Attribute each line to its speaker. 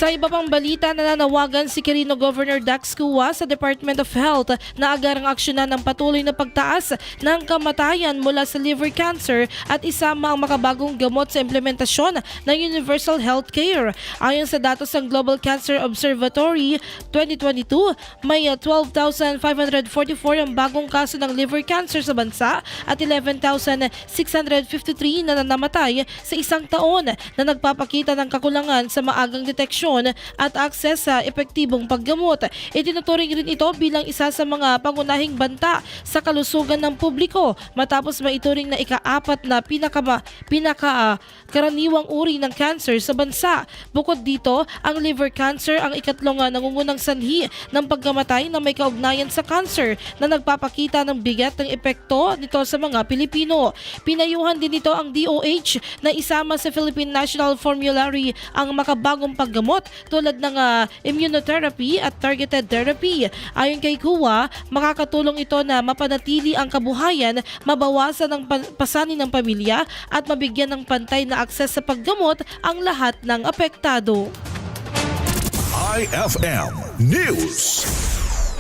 Speaker 1: Sa iba pang balita, nananawagan si Quirino Governor Dax Cua sa Department of Health na agarang aksyonan ng patuloy na pagtaas ng kamatayan mula sa liver cancer at isama ang makabagong gamot sa implementasyon ng universal healthcare. Ayon sa datos ng Global Cancer Observatory 2022, may 12,544 ang bagong kaso ng liver cancer sa bansa at 11,653 na namatay sa isang taon na nagpapakita ng kakulangan sa maagang deteksyon at akses sa epektibong paggamot. Itinuturing rin ito bilang isa sa mga pangunahing banta sa kalusugan ng publiko matapos maituring na ika-4 na pinaka-karaniwang uri ng cancer sa bansa. Bukod dito, ang liver cancer ang ikatlong nangungunang sanhi ng pagkamatay na may kaugnayan sa cancer na nagpapakita ng bigat ng epekto nito sa mga Pilipino. Pinayuhan din ito ang DOH na isama sa Philippine National Formulary ang makabagong paggamot tulad ng immunotherapy at targeted therapy. Ayon kay Cua, makakatulong ito na mapanatili ang kabuhayan, mabawasan ang pasanin ng pamilya at mabigyan ng pantay na akses sa paggamot ang lahat ng apektado.
Speaker 2: IFM News.